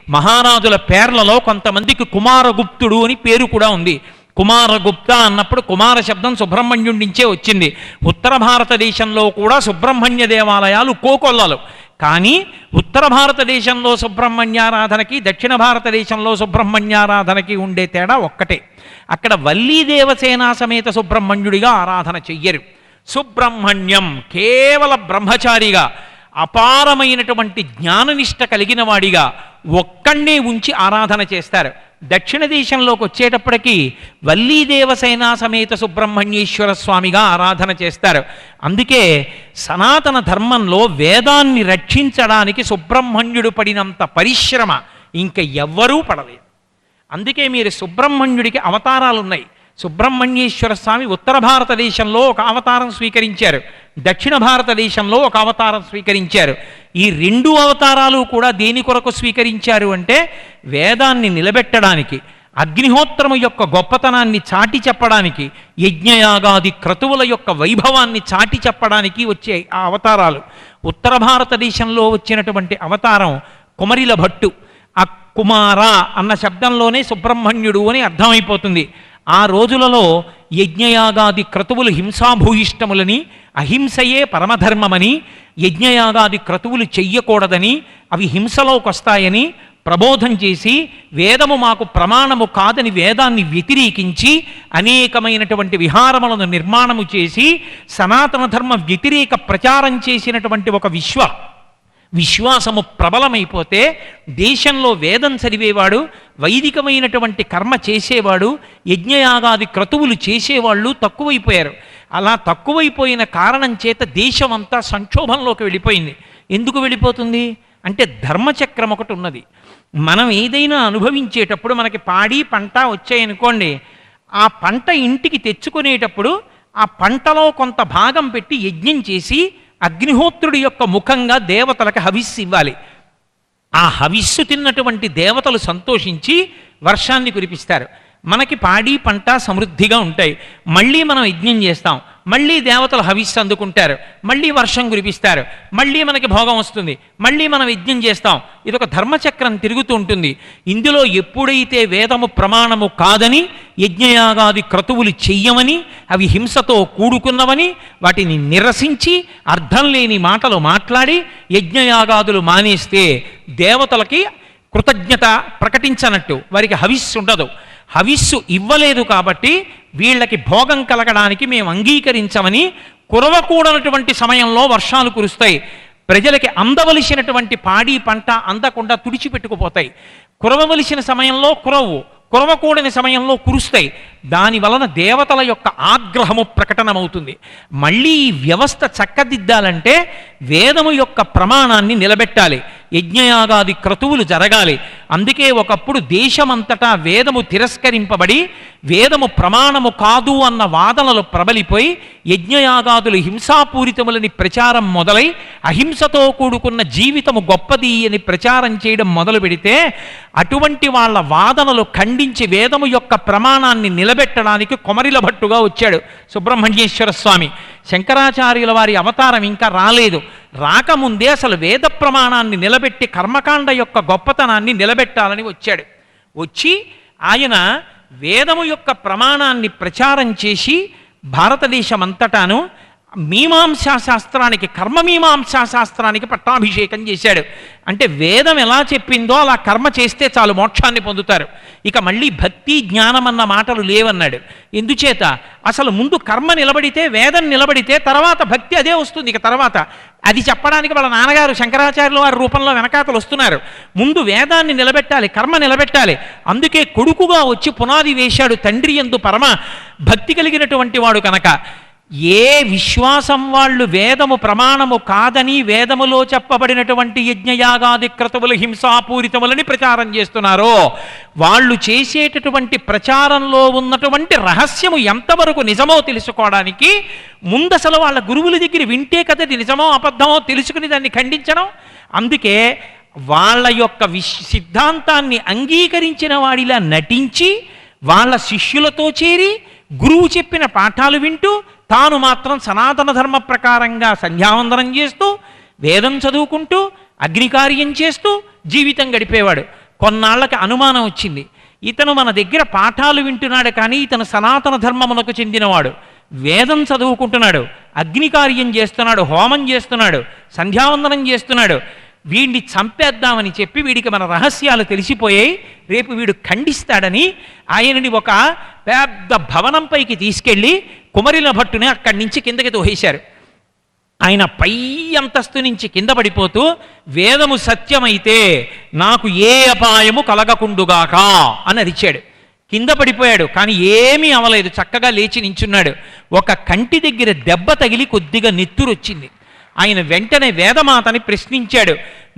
మహారాజుల పేర్లలో కొంతమందికి కుమారగుప్తుడు అని పేరు కూడా ఉంది. కుమారగుప్త అన్నప్పుడు కుమార శబ్దం సుబ్రహ్మణ్యుడి నుంచే వచ్చింది. ఉత్తర భారతదేశంలో కూడా సుబ్రహ్మణ్య దేవాలయాలు కోకొల్లలు. కానీ ఉత్తర భారతదేశంలో సుబ్రహ్మణ్యారాధనకి దక్షిణ భారతదేశంలో సుబ్రహ్మణ్యారాధనకి ఉండే తేడా ఒక్కటే. అక్కడ వల్లీ దేవసేనా సమేత సుబ్రహ్మణ్యుడిగా ఆరాధన చెయ్యరు. సుబ్రహ్మణ్యం కేవల బ్రహ్మచారిగా అపారమైనటువంటి జ్ఞాననిష్ట కలిగిన వాడిగా ఒక్కడే ఉంచి ఆరాధన చేస్తారు. దక్షిణ దేశంలోకి వచ్చేటప్పటికీ వల్లీ దేవసేనా సమేత సుబ్రహ్మణ్యేశ్వర స్వామిగా ఆరాధన చేస్తారు. అందుకే సనాతన ధర్మంలో వేదాన్ని రక్షించడానికి సుబ్రహ్మణ్యుడు పడినంత పరిశ్రమ ఇంక ఎవ్వరూ పడలేదు. అందుకే మీరు సుబ్రహ్మణ్యుడికి అవతారాలు ఉన్నాయి. సుబ్రహ్మణ్యేశ్వర స్వామి ఉత్తర భారతదేశంలో ఒక అవతారం స్వీకరించారు, దక్షిణ భారతదేశంలో ఒక అవతారం స్వీకరించారు. ఈ రెండు అవతారాలు కూడా దేని కొరకు స్వీకరించారు అంటే వేదాన్ని నిలబెట్టడానికి, అగ్నిహోత్రము యొక్క గొప్పతనాన్ని చాటి చెప్పడానికి, యజ్ఞయాగాది క్రతువుల యొక్క వైభవాన్ని చాటి చెప్పడానికి వచ్చే ఆ అవతారాలు. ఉత్తర భారతదేశంలో వచ్చినటువంటి అవతారం కుమరిల భట్టు. ఆ కుమార అన్న శబ్దంలోనే సుబ్రహ్మణ్యుడు అని అర్థమైపోతుంది. ఆ రోజులలో యజ్ఞయాగాది క్రతువులు హింసాభూయిష్టములని, అహింసయే పరమధర్మమని, యజ్ఞయాగాది క్రతువులు చెయ్యకూడదని, అవి హింసలోకి వస్తాయని ప్రబోధం చేసి వేదము మాకు ప్రమాణము కాదని వేదాన్ని వ్యతిరేకించి అనేకమైనటువంటి విహారములను నిర్మాణము చేసి సనాతన ధర్మ వ్యతిరేక ప్రచారం చేసినటువంటి ఒక విశ్వాసము ప్రబలమైపోతే దేశంలో వేదం చదివేవాడు, వైదికమైనటువంటి కర్మ చేసేవాడు, యజ్ఞయాగాది క్రతువులు చేసేవాళ్ళు తక్కువైపోయారు. అలా తక్కువైపోయిన కారణం చేత దేశమంతా సంక్షోభంలోకి వెళ్ళిపోయింది. ఎందుకు వెళ్ళిపోతుంది అంటే ధర్మచక్రం ఒకటి ఉన్నది. మనం ఏదైనా అనుభవించేటప్పుడు మనకి పాడి పంట వచ్చాయనుకోండి, ఆ పంట ఇంటికి తెచ్చుకునేటప్పుడు ఆ పంటలో కొంత భాగం పెట్టి యజ్ఞం చేసి అగ్నిహోత్రుడి యొక్క ముఖంగా దేవతలకు హవిస్సు ఇవ్వాలి. ఆ హవిస్సు తిన్నటువంటి దేవతలు సంతోషించి వర్షాన్ని కురిపిస్తారు. మనకి పాడి పంట సమృద్ధిగా ఉంటాయి. మళ్ళీ మనం యజ్ఞం చేస్తాం, మళ్ళీ దేవతలు హవిస్సు అందుకుంటారు, మళ్ళీ వర్షం కురిపిస్తారు, మళ్ళీ మనకి భోగం వస్తుంది, మళ్ళీ మనం యజ్ఞం చేస్తాం. ఇదొక ధర్మచక్రం తిరుగుతూ ఉంటుంది. ఇందులో ఎప్పుడైతే వేదము ప్రమాణము కాదని, యజ్ఞయాగాది క్రతువులు చెయ్యమని, అవి హింసతో కూడుకున్నవని వాటిని నిరసించి అర్థం లేని మాటలు మాట్లాడి యజ్ఞయాగాదులు మానేస్తే దేవతలకి కృతజ్ఞత ప్రకటించనట్టు, వారికి హవిస్సు ఉండదు. హవిస్సు ఇవ్వలేదు కాబట్టి వీళ్ళకి భోగం కలగడానికి మేము అంగీకరించమని కురవకూడనటువంటి సమయంలో వర్షాలు కురుస్తాయి. ప్రజలకి అందవలసినటువంటి పాడి పంట అందకుండా తుడిచిపెట్టుకుపోతాయి. కురవవలసిన సమయంలో కురవకూడని సమయంలో కురుస్తాయి. దాని వలన దేవతల యొక్క ఆగ్రహము ప్రకటనమవుతుంది. మళ్ళీ ఈ వ్యవస్థ చక్కదిద్దాలంటే వేదము యొక్క ప్రమాణాన్ని నిలబెట్టాలి, యజ్ఞయాగాది క్రతువులు జరగాలి. అందుకే ఒకప్పుడు దేశమంతటా వేదము తిరస్కరింపబడి వేదము ప్రమాణము కాదు అన్న వాదనలు ప్రబలిపోయి యజ్ఞయాగాదులు హింసాపూరితములని ప్రచారం మొదలై అహింసతో కూడుకున్న జీవితము గొప్పది అని ప్రచారం చేయడం మొదలు పెడితే అటువంటి వాళ్ళ వాదనలు ఖండించి వేదము యొక్క ప్రమాణాన్ని నిలబెట్టడానికి కొమరిల భట్టుగా వచ్చాడు సుబ్రహ్మణ్యేశ్వర స్వామి. శంకరాచార్యుల వారి అవతారం ఇంకా రాలేదు. రాకముందే అసలు వేద ప్రమాణాన్ని నిలబెట్టి కర్మకాండ యొక్క గొప్పతనాన్ని నిలబెట్టాలని వచ్చాడు. వచ్చి ఆయన వేదము యొక్క ప్రమాణాన్ని ప్రచారం చేసి భారతదేశమంతటాను మీమాంసా శాస్త్రానికి, కర్మమీమాంసా శాస్త్రానికి పట్టాభిషేకం చేశాడు. అంటే వేదం ఎలా చెప్పిందో అలా కర్మ చేస్తే చాలు మోక్షాన్ని పొందుతారు, ఇక మళ్ళీ భక్తి జ్ఞానం అన్న మాటలు లేవన్నాడు. ఎందుచేత అసలు ముందు కర్మ నిలబడితే, వేదం నిలబడితే తర్వాత భక్తి అదే వస్తుంది. ఇక తర్వాత అది చెప్పడానికి వాళ్ళ నాన్నగారు శంకరాచార్యుల వారి రూపంలో వెనకాతలు వస్తున్నారు. ముందు వేదాన్ని నిలబెట్టాలి, కర్మ నిలబెట్టాలి. అందుకే కొడుకుగా వచ్చి పునాది వేశాడు. తండ్రి యందు పరమ భక్తి కలిగినటువంటి వాడు కనుక ఏ విశ్వాసం వాళ్ళు వేదము ప్రమాణము కాదని వేదములో చెప్పబడినటువంటి యజ్ఞయాగాది క్రతువులు హింసాపూరితములని ప్రచారం చేస్తున్నారో వాళ్ళు చేసేటటువంటి ప్రచారంలో ఉన్నటువంటి రహస్యము ఎంతవరకు నిజమో తెలుసుకోవడానికి ముందసలు వాళ్ళ గురువుల దగ్గర వింటే కదా నిజమో అబద్ధమో తెలుసుకుని దాన్ని ఖండించడం. అందుకే వాళ్ళ యొక్క సిద్ధాంతాన్ని అంగీకరించిన వాడిలా నటించి వాళ్ళ శిష్యులతో చేరి గురువు చెప్పిన పాఠాలు వింటూ తాను మాత్రం సనాతన ధర్మ ప్రకారంగా సంధ్యావందనం చేస్తూ వేదం చదువుకుంటూ అగ్నికార్యం చేస్తూ జీవితం గడిపేవాడు. కొన్నాళ్లకి అనుమానం వచ్చింది, ఇతను మన దగ్గర పాఠాలు వింటున్నాడు కానీ ఇతను సనాతన ధర్మమునకు చెందినవాడు, వేదం చదువుకుంటున్నాడు, అగ్నికార్యం చేస్తున్నాడు, హోమం చేస్తున్నాడు, సంధ్యావందనం చేస్తున్నాడు, వీడిని చంపేద్దామని చెప్పి వీడికి మన రహస్యాలు తెలిసిపోయాయి, రేపు వీడు ఖండిస్తాడని ఆయనని ఒక పెద్ద భవనంపైకి తీసుకెళ్ళి కుమరిల భట్టుని అక్కడి నుంచి కిందకి తోసేశారు. ఆయన పై అంతస్తు నుంచి కింద పడిపోతూ వేదము సత్యమైతే నాకు ఏ అపాయము కలగకుండుగాక అని అరిచాడు. కింద పడిపోయాడు కానీ ఏమీ అవలేదు, చక్కగా లేచి నించున్నాడు. ఒక కంటి దగ్గర దెబ్బ తగిలి కొద్దిగా నెత్తురొచ్చింది. ఆయన వెంటనే వేదమాతని ప్రశ్నించాడు,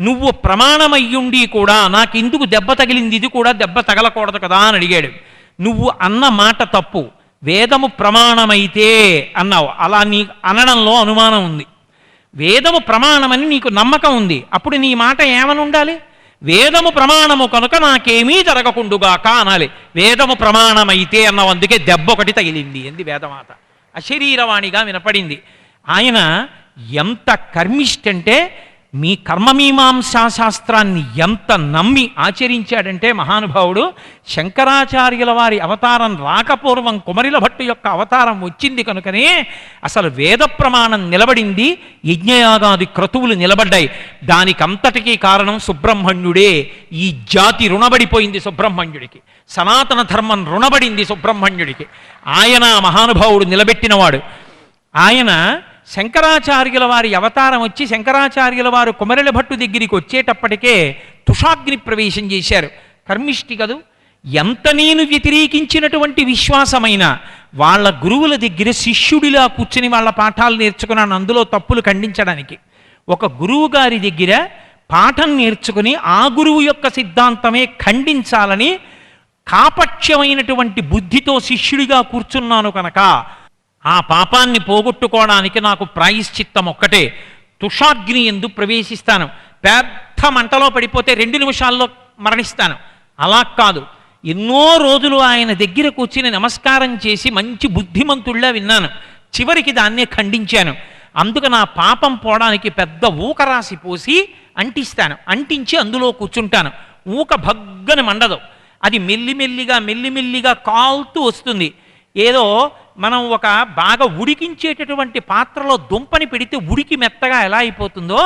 నువ్వు ప్రమాణమయ్యుండి కూడా నాకెందుకు దెబ్బ తగిలింది, ఇది కూడా దెబ్బ తగలకూడదు కదా అని అడిగాడు. నువ్వు అన్న మాట తప్పు, వేదము ప్రమాణమైతే అన్నావు, అలా నీ అనడంలో అనుమానం ఉంది. వేదము ప్రమాణమని నీకు నమ్మకం ఉంది, అప్పుడు నీ మాట ఏమని ఉండాలి? వేదము ప్రమాణము కనుక నాకేమీ జరగకుండుగాక అనాలి. వేదము ప్రమాణమైతే అన్నావు, అందుకే దెబ్బ ఒకటి తగిలింది అంది వేదమాత. అశరీరవాణిగా వినపడింది. ఆయన ఎంత కర్మిష్టంటే మీ కర్మమీమాంసా శాస్త్రాన్ని ఎంత నమ్మి ఆచరించాడంటే మహానుభావుడు, శంకరాచార్యుల వారి అవతారం రాకపూర్వం కుమరిల భట్టు యొక్క అవతారం వచ్చింది కనుకనే అసలు వేద ప్రమాణం నిలబడింది, యజ్ఞయాగాది క్రతువులు నిలబడ్డాయి. దానికంతటికీ కారణం సుబ్రహ్మణ్యుడే. ఈ జాతి రుణబడిపోయింది సుబ్రహ్మణ్యుడికి, సనాతన ధర్మం రుణబడింది సుబ్రహ్మణ్యుడికి. ఆయన మహానుభావుడు నిలబెట్టినవాడు. ఆయన శంకరాచార్యుల వారి అవతారం వచ్చి శంకరాచార్యుల వారు కుమరిల భట్టు దగ్గరికి వచ్చేటప్పటికే తుషాగ్ని ప్రవేశం చేశారు. కర్మిష్టి కదూ, ఎంత నేను వ్యతిరేకించినటువంటి విశ్వాసమైన వాళ్ళ గురువుల దగ్గర శిష్యుడిలా కూర్చుని వాళ్ళ పాఠాలు నేర్చుకున్నాను, అందులో తప్పులు ఖండించడానికి. ఒక గురువు గారి దగ్గర పాఠం నేర్చుకుని ఆ గురువు యొక్క సిద్ధాంతమే ఖండించాలని కాపక్ష్యమైనటువంటి బుద్ధితో శిష్యుడిగా కూర్చున్నాను కనుక ఆ పాపాన్ని పోగొట్టుకోవడానికి నాకు ప్రాయశ్చిత్తం ఒక్కటే, తుషాగ్ని యందు ప్రవేశిస్తాను. పెద్ద మంటలో పడిపోతే 2 నిమిషాల్లో మరణిస్తాను, అలా కాదు. ఎన్నో రోజులు ఆయన దగ్గర కూర్చుని నమస్కారం చేసి మంచి బుద్ధిమంతుళ్ళ విన్నాను, చివరికి దాన్నే ఖండించాను. అందుకు నా పాపం పోవడానికి పెద్ద ఊకరాసి పోసి అంటిస్తాను, అంటించి అందులో కూర్చుంటాను. ఊక భగ్గని మండదు, అది మెల్లిమెల్లిగా కాల్తూ వస్తుంది. ఏదో మనం ఒక బాగా ఉడికించేటటువంటి పాత్రలో దుంపని పెడితే ఉడికి మెత్తగా ఎలా అయిపోతుందో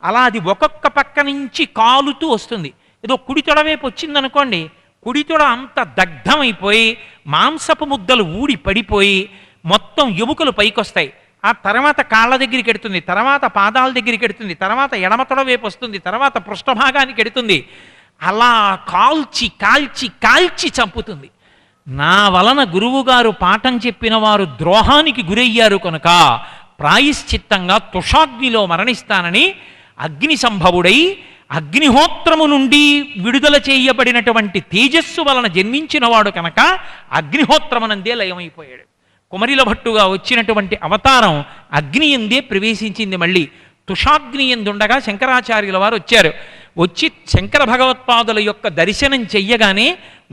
అలా అది ఒక్కొక్క పక్క నుంచి కాలుతూ వస్తుంది. ఏదో కుడితొడ వైపు వచ్చిందనుకోండి, కుడితొడ అంత దగ్ధమైపోయి మాంసపు ముద్దలు ఊడి పడిపోయి మొత్తం ఎముకలు పైకొస్తాయి. ఆ తర్వాత కాళ్ళ దగ్గరికి ఎడుతుంది, తర్వాత పాదాల దగ్గరికి ఎడుతుంది, తర్వాత ఎడమతొడ వైపు వస్తుంది, తర్వాత పృష్ఠభాగానికి ఎడుతుంది. అలా కాల్చి కాల్చి కాల్చి చంపుతుంది. నా వలన గురువుగారు పాఠం చెప్పిన వారు ద్రోహానికి గురయ్యారు కనుక ప్రాయశ్చిత్తంగా తుషాగ్నిలో మరణిస్తానని అగ్ని సంభవుడై అగ్నిహోత్రము నుండి విడుదల చేయబడినటువంటి తేజస్సు వలన జన్మించినవాడు కనుక అగ్నిహోత్రమునందే లయమైపోయాడు. కుమరిల భట్టుగా వచ్చినటువంటి అవతారం అగ్ని ఎందే ప్రవేశించింది. మళ్ళీ తుషాగ్ని ఎందుండగా శంకరాచార్యుల వారు వచ్చారు. వచ్చి శంకర భగవత్పాదుల యొక్క దర్శనం చెయ్యగానే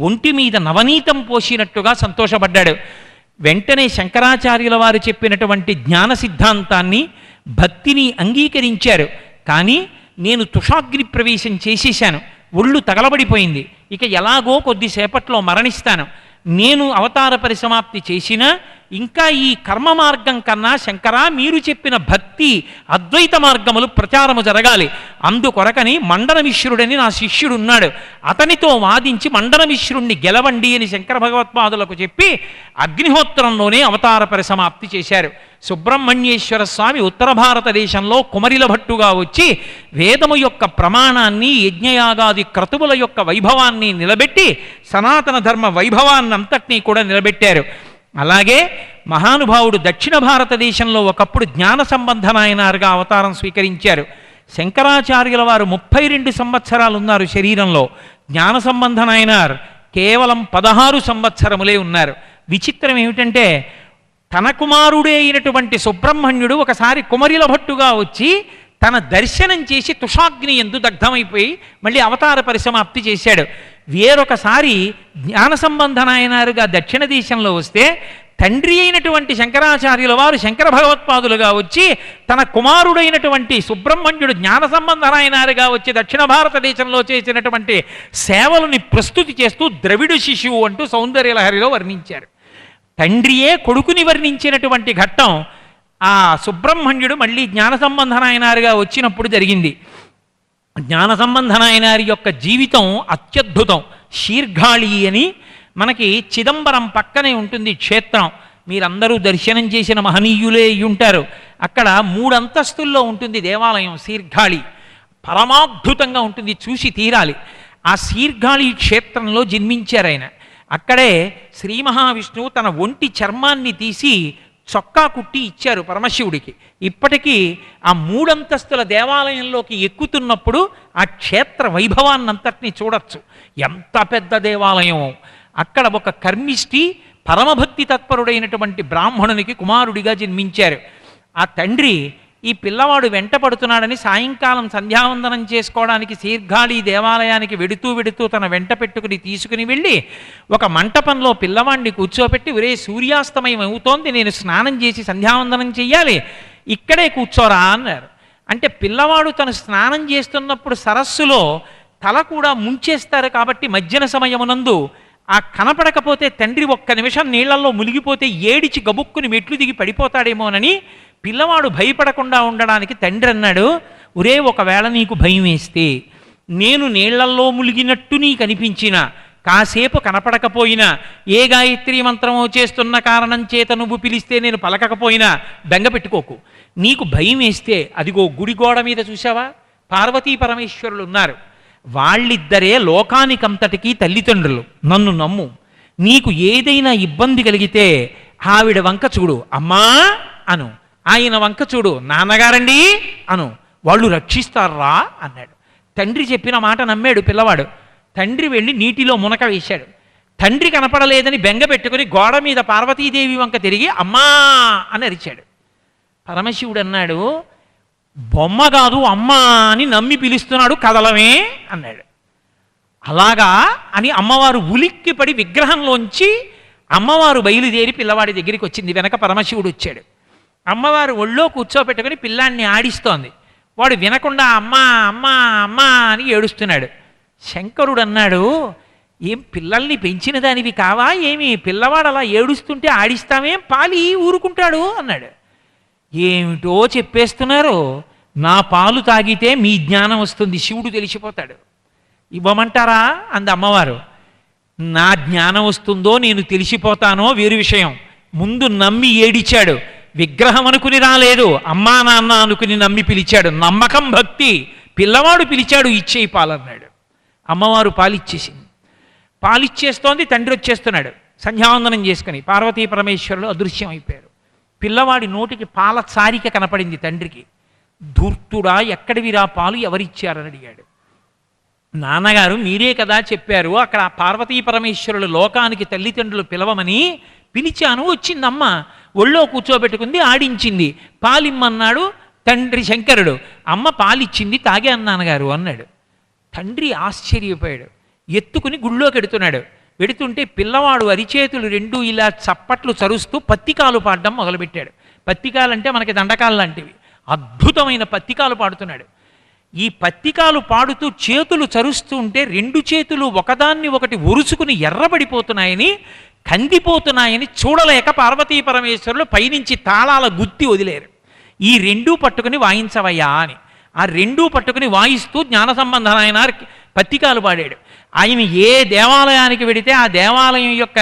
ఒంటి మీద నవనీతం పోసినట్టుగా సంతోషపడ్డాడు. వెంటనే శంకరాచార్యుల వారు చెప్పినటువంటి జ్ఞాన సిద్ధాంతాన్ని భక్తిని అంగీకరించారు. కానీ నేను తుషాగ్ని ప్రవేశం చేసేశాను, ఒళ్ళు తగలబడిపోయింది, ఇక ఎలాగో కొద్దిసేపట్లో మరణిస్తాను, నేను అవతార పరిసమాప్తి చేసినా ఇంకా ఈ కర్మ మార్గం కన్నా శంకరా మీరు చెప్పిన భక్తి అద్వైత మార్గములు ప్రచారము జరగాలి, అందుకొరకని మండన మిశ్రుడని నా శిష్యుడు ఉన్నాడు, అతనితో వాదించి మండన మిశ్రుణ్ణి గెలవండి అని శంకర భగవత్పాదులకు చెప్పి అగ్నిహోత్రంలోనే అవతార పరిసమాప్తి చేశారు. సుబ్రహ్మణ్యేశ్వర స్వామి ఉత్తర భారతదేశంలో కుమరిల భట్టుగా వచ్చి వేదము యొక్క ప్రమాణాన్ని యజ్ఞయాగాది క్రతువుల యొక్క వైభవాన్ని నిలబెట్టి సనాతన ధర్మ వైభవాన్నంతటినీ కూడా నిలబెట్టారు. అలాగే మహానుభావుడు దక్షిణ భారతదేశంలో ఒకప్పుడు జ్ఞాన సంబంధనాయనారుగా అవతారం స్వీకరించారు. శంకరాచార్యుల వారు 32 సంవత్సరాలు ఉన్నారు శరీరంలో, జ్ఞాన సంబంధనాయనార్ కేవలం 16 సంవత్సరములే ఉన్నారు. విచిత్రం ఏమిటంటే తన కుమారుడే అయినటువంటి సుబ్రహ్మణ్యుడు ఒకసారి కుమరిల భట్టుగా వచ్చి తన దర్శనం చేసి తుషాగ్ని యందు దగ్ధమైపోయి మళ్ళీ అవతార పరిసమాప్తి చేశాడు. వేరొకసారి జ్ఞాన సంబంధనాయనారుగా దక్షిణ దేశంలో వస్తే తండ్రి అయినటువంటి శంకరాచార్యుల వారు శంకర భగవత్పాదులుగా వచ్చి తన కుమారుడైనటువంటి సుబ్రహ్మణ్యుడు జ్ఞాన సంబంధనాయనారుగా వచ్చి దక్షిణ భారతదేశంలో చేసినటువంటి సేవలని ప్రస్తుతి చేస్తూ ద్రవిడు శిశువు అంటూ సౌందర్యలహరిలో వర్ణించారు. తండ్రియే కొడుకుని వర్ణించినటువంటి ఘట్టం ఆ సుబ్రహ్మణ్యుడు మళ్ళీ జ్ఞాన సంబంధనాయనారుగా వచ్చినప్పుడు జరిగింది. జ్ఞాన సంబంధనాయనారి యొక్క జీవితం అత్యద్భుతం. శీర్ఘాళి అని మనకి చిదంబరం పక్కనే ఉంటుంది క్షేత్రం. మీరందరూ దర్శనం చేసిన మహనీయులే ఉంటారు. అక్కడ 3 అంతస్తుల్లో ఉంటుంది దేవాలయం శీర్ఘాళి. పరమాద్భుతంగా ఉంటుంది, చూసి తీరాలి. ఆ శీర్ఘాళి క్షేత్రంలో జన్మించారు ఆయన. అక్కడే శ్రీ మహావిష్ణువు తన ఒంటి చర్మాన్ని తీసి చొక్కా కుట్టి ఇచ్చారు పరమశివుడికి. ఇప్పటికీ ఆ 3 అంతస్తుల దేవాలయంలోకి ఎక్కుతున్నప్పుడు ఆ క్షేత్ర వైభవాన్నంతటినీ చూడొచ్చు. ఎంత పెద్ద దేవాలయం! అక్కడ ఒక కర్మిష్టి పరమభక్తి తత్పరుడైనటువంటి బ్రాహ్మణునికి కుమారుడిగా జన్మించారు. ఆ తండ్రి ఈ పిల్లవాడు వెంట పడుతున్నాడని సాయంకాలం సంధ్యావందనం చేసుకోవడానికి శీర్ఘాళి దేవాలయానికి వెడుతూ తన వెంట పెట్టుకుని తీసుకుని వెళ్ళి ఒక మంటపంలో పిల్లవాడిని కూర్చోబెట్టి, ఒరే సూర్యాస్తమయం అవుతోంది, నేను స్నానం చేసి సంధ్యావందనం చెయ్యాలి, ఇక్కడే కూర్చోరా అన్నారు. అంటే పిల్లవాడు తను స్నానం చేస్తున్నప్పుడు సరస్సులో తల కూడా ముంచేస్తారు కాబట్టి మధ్యాహ్న సమయమునందు ఆ కనపడకపోతే తండ్రి ఒక్క నిమిషం నీళ్లలో మునిగిపోతే ఏడిచి గబుక్కుని మెట్లు దిగి పడిపోతాడేమోనని పిల్లవాడు భయపడకుండా ఉండడానికి తండ్రి అన్నాడు, ఒరే ఒకవేళ నీకు భయం వేస్తే నేను నీళ్లల్లో ములిగినట్టు నీకు అనిపించిన కాసేపు కనపడకపోయినా, ఏ గాయత్రీ మంత్రమో చేస్తున్న కారణం చేత నువ్వు పిలిస్తే నేను పలకకపోయినా బెంగ పెట్టుకోకు. నీకు భయం వేస్తే అదిగో గుడి గోడ మీద చూసావా పార్వతీ పరమేశ్వరులు ఉన్నారు, వాళ్ళిద్దరే లోకానికంతటికీ తల్లిదండ్రులు, నన్ను నమ్ము. నీకు ఏదైనా ఇబ్బంది కలిగితే ఆవిడ వంక చూడు అమ్మా అను, ఆయన వంక చూడు నాన్నగారండి అను, వాళ్ళు రక్షిస్తారా అన్నాడు. తండ్రి చెప్పిన మాట నమ్మాడు పిల్లవాడు. తండ్రి వెళ్ళి నీటిలో మునక వేశాడు. తండ్రి కనపడలేదని బెంగ పెట్టుకుని గోడ మీద పార్వతీదేవి వంక తిరిగి అమ్మా అని అరిచాడు. పరమశివుడు అన్నాడు, బొమ్మ కాదు అమ్మా అని నమ్మి పిలుస్తున్నాడు, కదలమే అన్నాడు. అలాగా అని అమ్మవారు ఉలిక్కిపడి విగ్రహంలోంచి అమ్మవారు బయలుదేరి పిల్లవాడి దగ్గరికి వచ్చింది. వెనక పరమశివుడు వచ్చాడు. అమ్మవారు ఒళ్ళో కూర్చోపెట్టుకుని పిల్లాన్ని ఆడిస్తోంది. వాడు వినకుండా అమ్మా అమ్మా అమ్మా అని ఏడుస్తున్నాడు. శంకరుడు అన్నాడు, ఏం పిల్లల్ని పెంచిన దానివి కావా ఏమి, పిల్లవాడు అలా ఏడుస్తుంటే ఆడిస్తామేం, పాలి ఊరుకుంటాడు అన్నాడు. ఏమిటో చెప్పేస్తున్నారు, నా పాలు తాగితే మీ జ్ఞానం వస్తుంది, శివుడు తెలిసిపోతాడు, ఇవ్వమంటారా అంది అమ్మవారు. నా జ్ఞానం వస్తుందో నేను తెలిసిపోతానో వేరు విషయం, ముందు నమ్మి ఏడిచాడు, విగ్రహం అనుకుని రాలేదు, అమ్మా నాన్న అనుకుని నమ్మి పిలిచాడు, నమ్మకం భక్తి. పిల్లవాడు పిలిచాడు, ఇచ్చేయి పాలన్నాడు. అమ్మవారు పాలిచ్చేసింది. పాలిచ్చేస్తోంది, తండ్రి వచ్చేస్తున్నాడు సంధ్యావందనం చేసుకుని. పార్వతీ పరమేశ్వరులు అదృశ్యం అయిపోయారు. పిల్లవాడి నోటికి పాల సారిక కనపడింది తండ్రికి. ధూర్తుడా ఎక్కడివిరా పాలు ఎవరిచ్చారని అడిగాడు. నాన్నగారు మీరే కదా చెప్పారు, అక్కడ పార్వతీ పరమేశ్వరులు లోకానికి తల్లిదండ్రులు పిలవమని పిలిచాను, వచ్చిందమ్మ, ఒళ్ళో కూర్చోబెట్టుకుంది, ఆడించింది, పాలిమ్మన్నాడు తండ్రి శంకరుడు. అమ్మ పాలిచ్చింది, తాగే నాన్నగారు అన్నాడు. తండ్రి ఆశ్చర్యపోయాడు. ఎత్తుకుని గుళ్ళోకి ఎడుతున్నాడు. వెడుతుంటే పిల్లవాడు అరిచేతులు రెండూ ఇలా చప్పట్లు చరుస్తూ పత్తికాలు పాడడం మొదలుపెట్టాడు. పత్తికాలంటే మనకి దండకాలు లాంటివి, అద్భుతమైన పత్తికాలు పాడుతున్నాడు. ఈ పత్తికాలు పాడుతూ చేతులు చరుస్తూ ఉంటే 2 చేతులు ఒకదాన్ని ఒకటి ఒరుచుకుని ఎర్రబడిపోతున్నాయని, కందిపోతున్నాయని చూడలేక పార్వతీ పరమేశ్వరులు పైనుంచి తాళాల గుత్తి వదిలేరు. ఈ 2 పట్టుకుని వాయించవయ్యా అని. ఆ 2 పట్టుకుని వాయిస్తూ జ్ఞాన సంబంధనాయన పత్తికాలు పాడాడు. ఆయన ఏ దేవాలయానికి వెడితే ఆ దేవాలయం యొక్క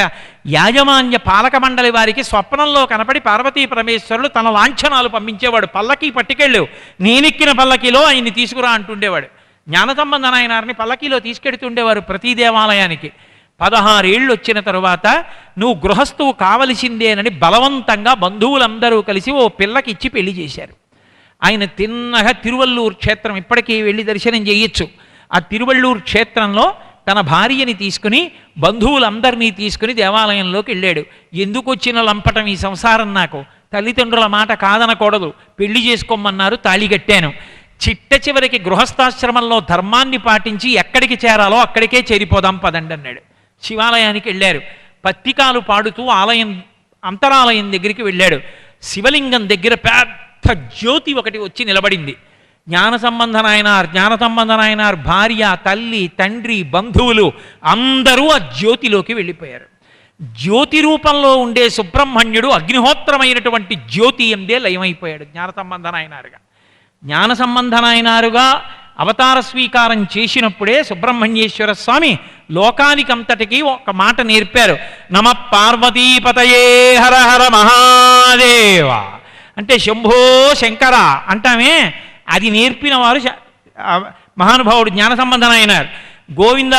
యాజమాన్య పాలక మండలి వారికి స్వప్నంలో కనపడి పార్వతీ పరమేశ్వరులు తన లాంఛనాలు పంపించేవాడు. పల్లకీ పట్టుకెళ్ళు, నేనెక్కిన పల్లకీలో ఆయన్ని తీసుకురా అంటుండేవాడు. జ్ఞాన సంబంధనాయనారిని పల్లకీలో తీసుకెడుతుండేవారు ప్రతి దేవాలయానికి. 16 ఏళ్ళు వచ్చిన తరువాత నువ్వు గృహస్థువు కావలసిందేనని బలవంతంగా బంధువులందరూ కలిసి ఓ పిల్లకిచ్చి పెళ్లి చేశారు. ఆయన తిన్నగా తిరువల్లూరు క్షేత్రం ఇప్పటికీ వెళ్ళి దర్శనం చేయొచ్చు. ఆ తిరువల్లూరు క్షేత్రంలో తన భార్యని తీసుకుని బంధువులందరినీ తీసుకుని దేవాలయంలోకి వెళ్ళాడు. ఎందుకు వచ్చిన లంపటం ఈ సంసారం, నాకు తల్లిదండ్రుల మాట కాదనకూడదు, పెళ్లి చేసుకోమన్నారు, తాళి కట్టాను. చిట్ట చివరికి గృహస్థాశ్రమంలో ధర్మాన్ని పాటించి ఎక్కడికి చేరాలో అక్కడికే చేరిపోదాం పదండి అన్నాడు. శివాలయానికి వెళ్ళారు. పత్తికాలు పాడుతూ అంతరాలయం దగ్గరికి వెళ్ళాడు. శివలింగం దగ్గర పెద్ద జ్యోతి ఒకటి వచ్చి నిలబడింది. జ్ఞాన సంబంధనాయనార్ భార్య, తల్లి, తండ్రి, బంధువులు అందరూ ఆ జ్యోతిలోకి వెళ్ళిపోయారు. జ్యోతి రూపంలో ఉండే సుబ్రహ్మణ్యుడు అగ్నిహోత్రమైనటువంటి జ్యోతి ఎందే లయమైపోయాడు జ్ఞాన సంబంధనాయనారుగా. జ్ఞాన సంబంధనాయనారుగా అవతార స్వీకారం చేసినప్పుడే సుబ్రహ్మణ్యేశ్వర స్వామి లోకానికంతటికీ ఒక మాట నేర్పారు. నమ పార్వతీపతయే హర హర మహాదేవ అంటే శంభో శంకర అంటామే, అది నేర్పిన వారు మహానుభావుడు జ్ఞాన సంబంధనాయనారు. గోవింద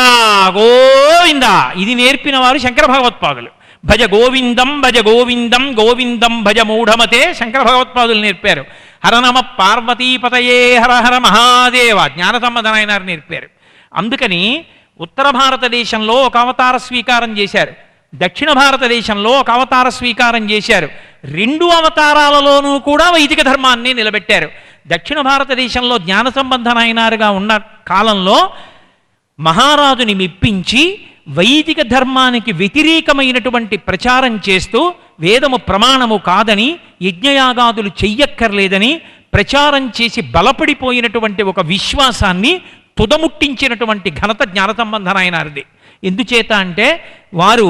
గోవింద ఇది నేర్పిన వారు శంకర భగవత్పాదులు. భజ గోవిందం భజ గోవిందం గోవిందం భజ మూఢమతే శంకర భగవత్పాదులు నేర్పారు. హరనమ పార్వతీపతయే హర హర మహాదేవ జ్ఞాన సంబంధనాయనారు నేర్పారు. అందుకని ఉత్తర భారతదేశంలో ఒక అవతార స్వీకారం చేశారు, దక్షిణ భారతదేశంలో ఒక అవతార స్వీకారం చేశారు. రెండు అవతారాలలోనూ కూడా వైదిక ధర్మాన్ని నిలబెట్టారు. దక్షిణ భారతదేశంలో జ్ఞాన సంబంధనాయనారుగా ఉన్న కాలంలో మహారాజుని మెప్పించి వైదిక ధర్మానికి వ్యతిరేకమైనటువంటి ప్రచారం చేస్తూ వేదము ప్రమాణము కాదని, యజ్ఞయాగాదులు చెయ్యక్కర్లేదని ప్రచారం చేసి బలపడిపోయినటువంటి ఒక విశ్వాసాన్ని తుదముట్టించినటువంటి ఘనత జ్ఞాన సంబంధనాయనారిది. ఎందుచేత అంటే వారు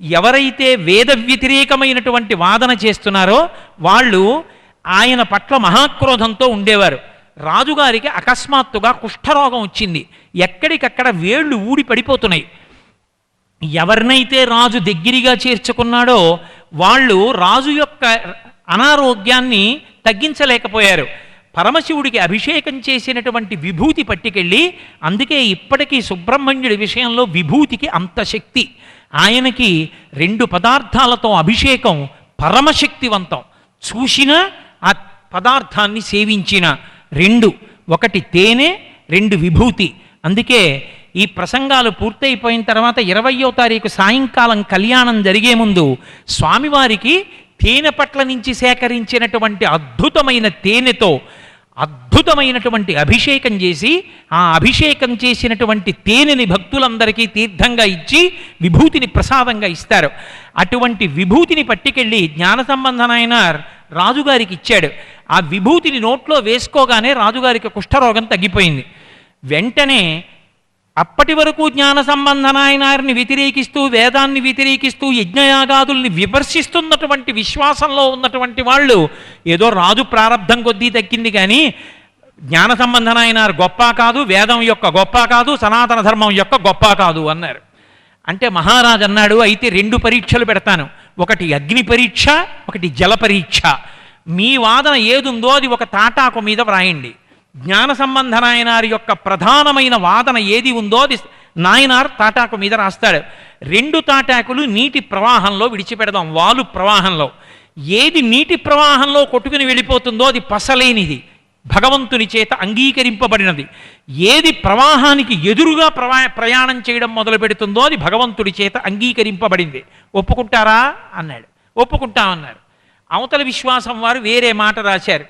ఎవరైతే వేద వ్యతిరేకమైనటువంటి వాదన చేస్తున్నారో వాళ్ళు ఆయన పట్ల మహాక్రోధంతో ఉండేవారు. రాజుగారికి అకస్మాత్తుగా కుష్ఠరోగం వచ్చింది. ఎక్కడికక్కడ వేళ్ళు ఊడి పడిపోతున్నాయి. ఎవరినైతే రాజు దగ్గరగా చేర్చుకున్నాడో వాళ్ళు రాజు యొక్క అనారోగ్యాన్ని తగ్గించలేకపోయారు. పరమశివుడికి అభిషేకం చేసినటువంటి విభూతి పట్టుకెళ్ళి, అందుకే ఇప్పటికీ సుబ్రహ్మణ్యుడి విషయంలో విభూతికి అంత శక్తి. ఆయనకి 2 పదార్థాలతో అభిషేకం పరమశక్తివంతం. చూసిన ఆ పదార్థాన్ని సేవించిన 2, ఒకటి తేనె, 2 విభూతి. అందుకే ఈ ప్రసంగాలు పూర్తయిపోయిన తర్వాత 20వ తారీఖు సాయంకాలం కళ్యాణం జరిగే ముందు స్వామివారికి తేనె పట్ల నుంచి సేకరించినటువంటి అద్భుతమైన తేనెతో అద్భుతమైనటువంటి అభిషేకం చేసి, ఆ అభిషేకం చేసినటువంటి తేనెని భక్తులందరికీ తీర్థంగా ఇచ్చి విభూతిని ప్రసాదంగా ఇస్తారు. అటువంటి విభూతిని పట్టుకెళ్ళి జ్ఞాన సంబంధనాయనార్ రాజుగారికి ఇచ్చాడు. ఆ విభూతిని నోట్లో వేసుకోగానే రాజుగారికి కుష్ఠరోగం తగ్గిపోయింది. వెంటనే అప్పటి వరకు జ్ఞాన సంబంధనాయనారిని వ్యతిరేకిస్తూ, వేదాన్ని వ్యతిరేకిస్తూ, యజ్ఞయాగాదుల్ని విమర్శిస్తున్నటువంటి విశ్వాసంలో ఉన్నటువంటి వాళ్ళు ఏదో రాజు ప్రారంధం కొద్దీ తగ్గింది కానీ జ్ఞాన సంబంధనాయనారు గొప్ప కాదు, వేదం యొక్క గొప్ప కాదు, సనాతన ధర్మం యొక్క గొప్ప కాదు అన్నారు. అంటే మహారాజు అన్నాడు, అయితే 2 పరీక్షలు పెడతాను, ఒకటి అగ్ని పరీక్ష, ఒకటి జల పరీక్ష. మీ వాదన ఏదుందో అది ఒక తాటాకు మీద వ్రాయండి. జ్ఞాన సంబంధనాయనారి యొక్క ప్రధానమైన వాదన ఏది ఉందో అది నాయనార్ తాటాకు మీద రాస్తాడు. 2 తాటాకులు నీటి ప్రవాహంలో విడిచిపెడదాం, వాలు ప్రవాహంలో. ఏది నీటి ప్రవాహంలో కొట్టుకుని వెళ్ళిపోతుందో అది పసలేనిది, భగవంతుని చేత అంగీకరింపబడినది. ఏది ప్రవాహానికి ఎదురుగా ప్రయాణం చేయడం మొదలు పెడుతుందో అది భగవంతుడి చేత అంగీకరింపబడింది. ఒప్పుకుంటారా అన్నాడు. ఒప్పుకుంటామన్నారు. అవతల విశ్వాసం వారు వేరే మాట రాశారు.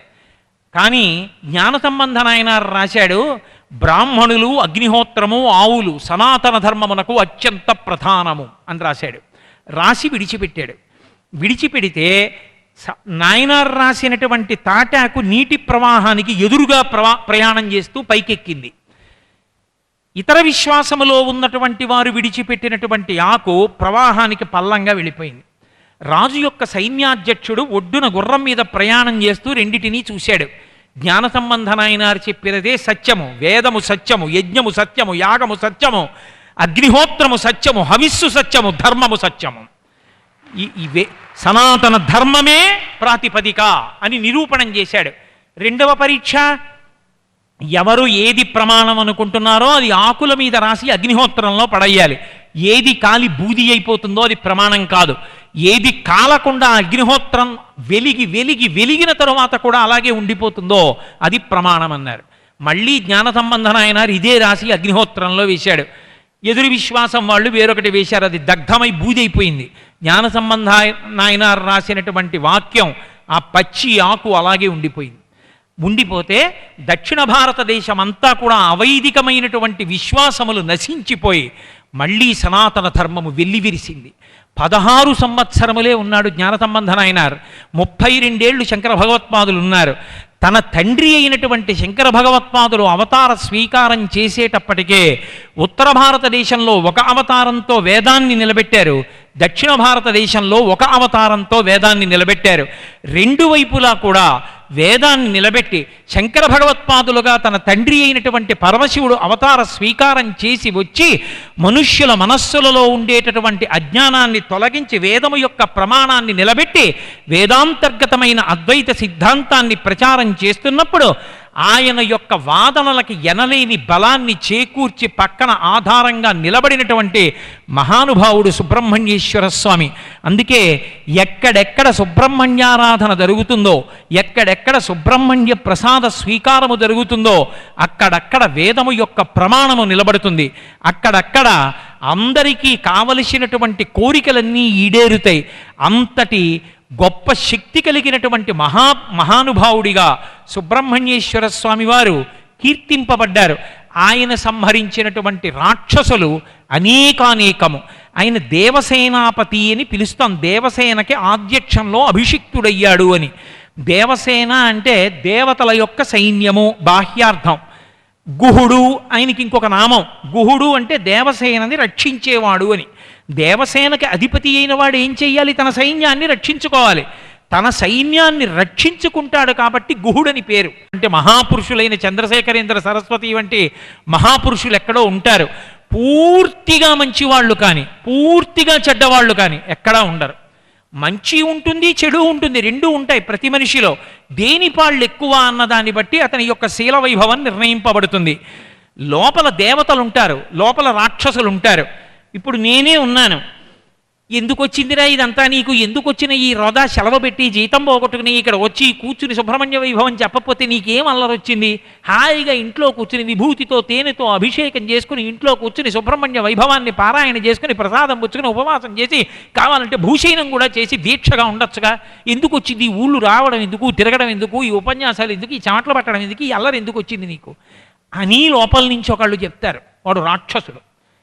కానీ జ్ఞాన సంబంధనాయనారు రాశాడు, బ్రాహ్మణులు, అగ్నిహోత్రము, ఆవులు సనాతన ధర్మమునకు అత్యంత ప్రధానము అని రాశాడు. రాసి విడిచిపెట్టాడు. విడిచిపెడితే నాయనారు రాసినటువంటి తాటాకు నీటి ప్రవాహానికి ఎదురుగా ప్రయాణం చేస్తూ పైకెక్కింది. ఇతర విశ్వాసములో ఉన్నటువంటి వారు విడిచిపెట్టినటువంటి ఆకు ప్రవాహానికి పల్లంగా వెళ్ళిపోయింది. రాజు యొక్క సైన్యాధ్యక్షుడు ఒడ్డున గుర్రం మీద ప్రయాణం చేస్తూ రెండిటినీ చూశాడు. జ్ఞాన సంబంధనాయనారు చెప్పినదే సత్యము, వేదము సత్యము, యజ్ఞము సత్యము, యాగము సత్యము, అగ్నిహోత్రము సత్యము, హవిస్సు సత్యము, ధర్మము సత్యము. ఇవే సనాతన ధర్మమే ప్రాతిపదిక అని నిరూపణం చేశాడు. 2వ పరీక్ష, ఎవరు ఏది ప్రమాణం అనుకుంటున్నారో అది ఆకుల మీద రాసి అగ్నిహోత్రంలో పడేయాలి. ఏది కాలి బూది అయిపోతుందో అది ప్రమాణం కాదు. ఏది కాలకుండా అగ్నిహోత్రం వెలిగిన తరువాత కూడా అలాగే ఉండిపోతుందో అది ప్రమాణం అన్నారు. మళ్ళీ జ్ఞాన సంబంధనాయనారు ఇదే రాసి అగ్నిహోత్రంలో వేశాడు. ఎదురు విశ్వాసం వాళ్ళు వేరొకటి వేశారు, అది దగ్ధమై బూది అయిపోయింది. జ్ఞాన సంబంధనాయనారు రాసినటువంటి వాక్యం ఆ పచ్చి ఆకు అలాగే ఉండిపోయింది. ఉండిపోతే దక్షిణ భారతదేశం అంతా కూడా అవైదికమైనటువంటి విశ్వాసములు నశించిపోయి మళ్ళీ సనాతన ధర్మము వెల్లివిరిసింది. 16 సంవత్సరములే ఉన్నాడు జ్ఞానసంబంధ నాయనార్. 32 ఏళ్ళు శంకర భగవత్పాదులు ఉన్నారు. తన తండ్రి అయినటువంటి శంకర భగవత్పాదులు అవతార స్వీకారం చేసేటప్పటికే ఉత్తర భారతదేశంలో ఒక అవతారంతో వేదాన్ని నిలబెట్టారు, దక్షిణ భారతదేశంలో ఒక అవతారంతో వేదాన్ని నిలబెట్టారు. రెండు వైపులా కూడా వేదాన్ని నిలబెట్టి శంకర భగవత్పాదులుగా తన తండ్రి అయినటువంటి పరమశివుడు అవతార స్వీకారం చేసి వచ్చి మనుష్యుల మనస్సులలో ఉండేటటువంటి అజ్ఞానాన్ని తొలగించి వేదము యొక్క ప్రమాణాన్ని నిలబెట్టి వేదాంతర్గతమైన అద్వైత సిద్ధాంతాన్ని ప్రచారం చేస్తున్నప్పుడు ఆయన యొక్క వాదనలకి ఎనలేని బలాన్ని చేకూర్చి పక్కన ఆధారంగా నిలబడినటువంటి మహానుభావుడు సుబ్రహ్మణ్యేశ్వర స్వామి. అందుకే ఎక్కడెక్కడ సుబ్రహ్మణ్యారాధన జరుగుతుందో, ఎక్కడెక్కడ సుబ్రహ్మణ్య ప్రసాద స్వీకారము జరుగుతుందో అక్కడక్కడ వేదము యొక్క ప్రమాణము నిలబడుతుంది. అక్కడక్కడ అందరికీ కావలసినటువంటి కోరికలన్నీ ఈడేరుతాయి. అంతటి గొప్ప శక్తి కలిగినటువంటి మహానుభావుడిగా సుబ్రహ్మణ్యేశ్వర స్వామి వారు కీర్తింపబడ్డారు. ఆయన సంహరించినటువంటి రాక్షసులు అనేకానేకము. ఆయన దేవసేనాపతి అని పిలుస్తాం. దేవసేనకి ఆధ్యక్షంలో అభిషిక్తుడయ్యాడు అని. దేవసేన అంటే దేవతల యొక్క సైన్యము బాహ్యార్థం. గుహుడు ఆయనకి ఇంకొక నామం. గుహుడు అంటే దేవసేనని రక్షించేవాడు అని. దేవసేనకి అధిపతి అయిన వాడు ఏం చెయ్యాలి? తన సైన్యాన్ని రక్షించుకోవాలి. తన సైన్యాన్ని రక్షించుకుంటాడు కాబట్టి గుహుడని పేరు. అంటే మహాపురుషులైన చంద్రశేఖరేంద్ర సరస్వతి వంటి మహాపురుషులు ఎక్కడో ఉంటారు. పూర్తిగా మంచివాళ్ళు కానీ పూర్తిగా చెడ్డవాళ్ళు కానీ ఎక్కడా ఉండరు. మంచి ఉంటుంది, చెడు ఉంటుంది, రెండూ ఉంటాయి ప్రతి మనిషిలో. దేని పాళ్ళు ఎక్కువ అన్నదాన్ని బట్టి అతని యొక్క శీల వైభవం నిర్ణయింపబడుతుంది. లోపల దేవతలు ఉంటారు, లోపల రాక్షసులు ఉంటారు. ఇప్పుడు నేనే ఉన్నాను. ఎందుకు వచ్చిందిరా ఇదంతా నీకు? ఎందుకు వచ్చిన ఈ రోదా సెలవు పెట్టి జీతం పోగొట్టుకుని ఇక్కడ వచ్చి కూర్చుని సుబ్రహ్మణ్య వైభవం చెప్పకపోతే నీకేం అల్లరి వచ్చింది? హాయిగా ఇంట్లో కూర్చుని విభూతితో తేనెతో అభిషేకం చేసుకుని ఇంట్లో కూర్చుని సుబ్రహ్మణ్య వైభవాన్ని పారాయణ చేసుకుని ప్రసాదం పుచ్చుకుని ఉపవాసం చేసి కావాలంటే భూషయనం కూడా చేసి దీక్షగా ఉండొచ్చుగా. ఎందుకు వచ్చింది? ఊళ్ళు రావడం ఎందుకు? తిరగడం ఎందుకు? ఈ ఉపన్యాసాలు ఎందుకు? ఈ చెమటలు పట్టడం ఎందుకు? ఈ అల్లరి ఎందుకు వచ్చింది నీకు అని లోపల నుంచి ఒకళ్ళు చెప్తారు. వాడు రాక్షసుడు.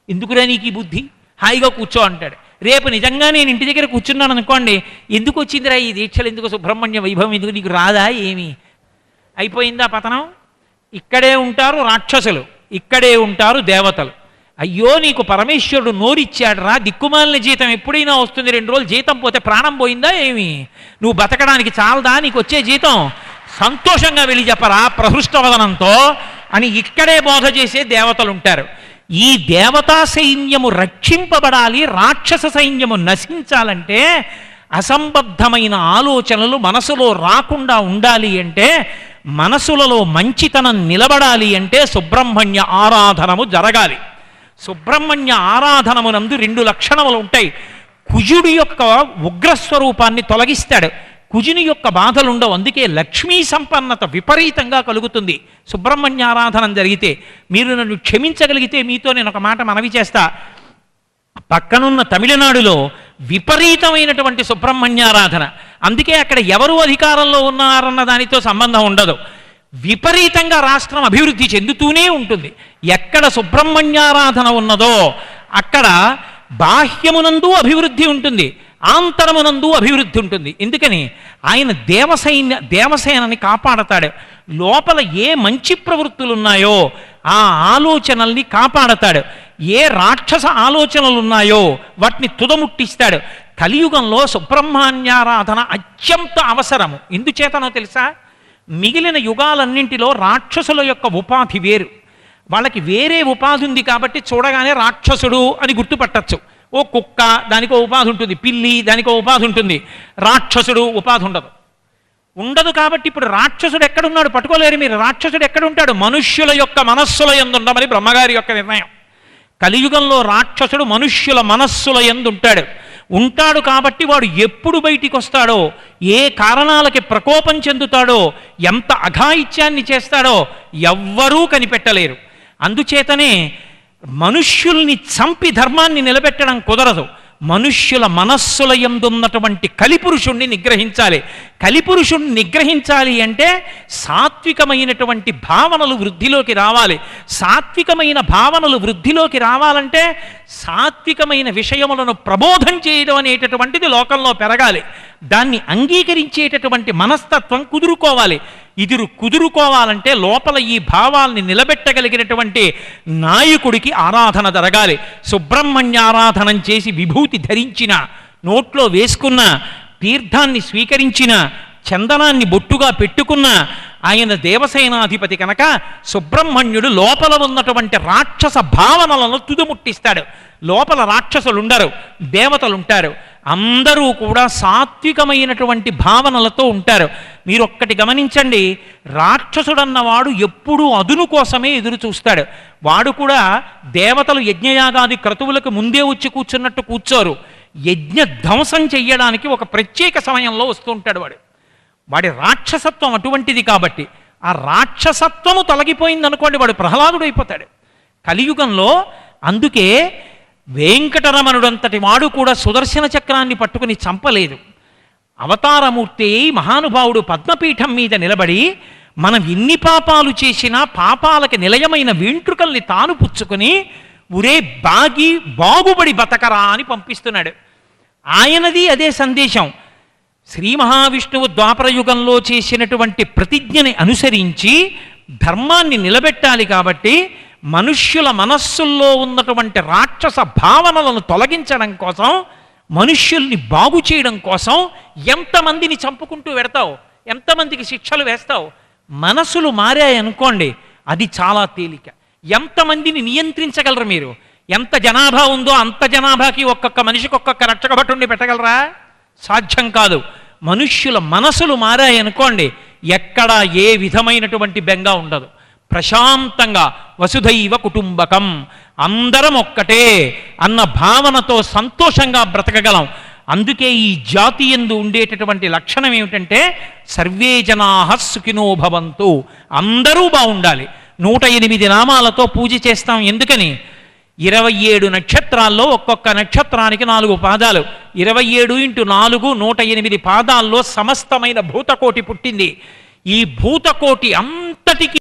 ఎందుకురా నీకు ఈ బుద్ధి? హాయిగా కూర్చో అంటాడు. రేపు నిజంగా నేను ఇంటి దగ్గర కూర్చున్నాను అనుకోండి, ఎందుకు వచ్చిందిరా ఈ దీక్షలు, ఎందుకు సుబ్రహ్మణ్య వైభవం ఎందుకు, నీకు రాదా ఏమి? అయిపోయిందా పతనం? ఇక్కడే ఉంటారు రాక్షసులు, ఇక్కడే ఉంటారు దేవతలు. అయ్యో నీకు పరమేశ్వరుడు నోరిచ్చాడు రా, దిక్కుమాలిన జీతం ఎప్పుడైనా వస్తుంది, 2 రోజులు జీతం పోతే ప్రాణం పోయిందా ఏమి? నువ్వు బతకడానికి చాలదా నీకు వచ్చే జీతం? సంతోషంగా వెళ్ళి చెప్పరా ప్రహృష్టవదనంతో అని ఇక్కడే బోధ చేసే దేవతలు ఉంటారు. ఈ దేవతా సైన్యము రక్షింపబడాలి, రాక్షస సైన్యము నశించాలంటే అసంబద్ధమైన ఆలోచనలు మనసులో రాకుండా ఉండాలి అంటే, మనసులలో మంచితనం నిలబడాలి అంటే సుబ్రహ్మణ్య ఆరాధనము జరగాలి. సుబ్రహ్మణ్య ఆరాధనమునందు 2 లక్షణములు ఉంటాయి. కుజుడి యొక్క ఉగ్రస్వరూపాన్ని తొలగిస్తాడు. కుజుని యొక్క బాధలు ఉండవు. అందుకే లక్ష్మీ సంపన్నత విపరీతంగా కలుగుతుంది సుబ్రహ్మణ్యారాధనం జరిగితే. మీరు నన్ను క్షమించగలిగితే మీతో నేను ఒక మాట మనవి చేస్తా. పక్కనున్న తమిళనాడులో విపరీతమైనటువంటి సుబ్రహ్మణ్యారాధన. అందుకే అక్కడ ఎవరు అధికారంలో ఉన్నారన్న దానితో సంబంధం ఉండదు. విపరీతంగా రాష్ట్రం అభివృద్ధి చెందుతూనే ఉంటుంది. ఎక్కడ సుబ్రహ్మణ్యారాధన ఉన్నదో అక్కడ బాహ్యమునందు అభివృద్ధి ఉంటుంది, ఆంతరమునందు అభివృద్ధి ఉంటుంది. ఎందుకని? ఆయన దేవసేనని కాపాడతాడు. లోపల ఏ మంచి ప్రవృత్తులు ఉన్నాయో ఆ ఆలోచనల్ని కాపాడతాడు. ఏ రాక్షస ఆలోచనలు ఉన్నాయో వాటిని తుదముట్టిస్తాడు. కలియుగంలో సుబ్రహ్మణ్యారాధన అత్యంత అవసరము. ఎందుచేతనో తెలుసా? మిగిలిన యుగాలన్నింటిలో రాక్షసుల యొక్క ఉపాధి వేరు. వాళ్ళకి వేరే ఉపాధి ఉంది కాబట్టి చూడగానే రాక్షసుడు అని గుర్తుపట్టచ్చు. ఓ కుక్క దానికో ఉపాధి ఉంటుంది, పిల్లి దానికో ఉపాధి ఉంటుంది, రాక్షసుడు ఉపాధి ఉండదు. కాబట్టి ఇప్పుడు రాక్షసుడు ఎక్కడున్నాడు పట్టుకోలేరు మీరు. రాక్షసుడు ఎక్కడుంటాడు? మనుష్యుల యొక్క మనస్సుల యందు ఉండమని బ్రహ్మగారి యొక్క నిర్ణయం. కలియుగంలో రాక్షసుడు మనుష్యుల మనస్సుల యందు ఉంటాడు కాబట్టి వాడు ఎప్పుడు బయటికి వస్తాడో, ఏ కారణాలకి ప్రకోపం చెందుతాడో, ఎంత అఘాయిత్యాన్ని చేస్తాడో ఎవ్వరూ కనిపెట్టలేరు. అందుచేతనే మనుష్యుల్ని చంపి ధర్మాన్ని నిలబెట్టడం కుదరదు. మనుష్యుల మనస్సుల యందున్నటువంటి కలిపురుషుణ్ణి నిగ్రహించాలి. కలిపురుషుణ్ణి నిగ్రహించాలి అంటే సాత్వికమైనటువంటి భావనలు వృద్ధిలోకి రావాలి. సాత్వికమైన భావనలు వృద్ధిలోకి రావాలంటే సాత్వికమైన విషయములను ప్రబోధం చేయడం అనేటటువంటిది లోకంలో పెరగాలి. దాన్ని అంగీకరించేటటువంటి మనస్తత్వం కుదురుకోవాలి. ఇది కుదురుకోవాలంటే లోపల ఈ భావాల్ని నిలబెట్టగలిగినటువంటి నాయకుడికి ఆరాధన జరగాలి. సుబ్రహ్మణ్యారాధనం చేసి విభూతి ధరించిన, నోట్లో వేసుకున్న, తీర్థాన్ని స్వీకరించిన, చందనాన్ని బొట్టుగా పెట్టుకున్న ఆయన దేవసేనాధిపతి కనుక సుబ్రహ్మణ్యుడు లోపల ఉన్నటువంటి రాక్షస భావనలను తుదముట్టిస్తాడు. లోపల రాక్షసులుండరు, దేవతలుంటారు. అందరూ కూడా సాత్వికమైనటువంటి భావనలతో ఉంటారు. మీరు ఒక్కటి గమనించండి, రాక్షసుడన్నవాడు ఎప్పుడూ అదును కోసమే ఎదురు చూస్తాడు. వాడు కూడా దేవతలు యజ్ఞయాగాది క్రతువులకు ముందే వచ్చి కూర్చున్నట్టు కూర్చోరు. యజ్ఞ ధ్వంసం చెయ్యడానికి ఒక ప్రత్యేక సమయంలో వస్తూ ఉంటాడు వాడి రాక్షసత్వం అటువంటిది. కాబట్టి ఆ రాక్షసత్వము తొలగిపోయిందనుకోండి, వాడు ప్రహ్లాదుడు అయిపోతాడు కలియుగంలో. అందుకే వెంకటరమణుడంతటి వాడు కూడా సుదర్శన చక్రాన్ని పట్టుకుని చంపలేదు. అవతారమూర్తి మహానుభావుడు పద్మపీఠం మీద నిలబడి మనం ఎన్ని పాపాలు చేసినా పాపాలకి నిలయమైన వెంట్రుకల్ని తాను పుచ్చుకొని ఉరే బాగుబడి బతకరా అని పంపిస్తున్నాడు. ఆయనది అదే సందేశం. శ్రీ మహావిష్ణువు ద్వాపరయుగంలో చేసినటువంటి ప్రతిజ్ఞని అనుసరించి ధర్మాన్ని నిలబెట్టాలి. కాబట్టి మనుష్యుల మనస్సుల్లో ఉన్నటువంటి రాక్షస భావనలను తొలగించడం కోసం, మనుష్యుల్ని బాగు చేయడం కోసం ఎంతమందిని చంపుకుంటూ వెడతావు, ఎంతమందికి శిక్షలు వేస్తావు. మనసులు మారాయనుకోండి, అది చాలా తేలిక. ఎంతమందిని నియంత్రించగలరు మీరు? ఎంత జనాభా ఉందో అంత జనాభాకి ఒక్కొక్క మనిషికి ఒక్కొక్క రక్షక భటుణ్ణి పెట్టగలరా? సాధ్యం కాదు. మనుష్యుల మనసులు మారాయనుకోండి, ఎక్కడ ఏ విధమైనటువంటి బెంగ ఉండదు. ప్రశాంతంగా వసుధైవ కుటుంబకం, అందరం ఒక్కటే అన్న భావనతో సంతోషంగా బ్రతకగలం. అందుకే ఈ జాతి యందు ఉండేటటువంటి లక్షణం ఏమిటంటే సర్వే జనాః సుఖినో భవంతు, అందరూ బాగుండాలి. 108 నామాలతో పూజ చేస్తాం. ఎందుకని? 27 నక్షత్రాల్లో ఒక్కొక్క నక్షత్రానికి 4 పాదాలు. 27 × 4 108 పాదాల్లో సమస్తమైన భూతకోటి పుట్టింది. ఈ భూతకోటి అంతటికీ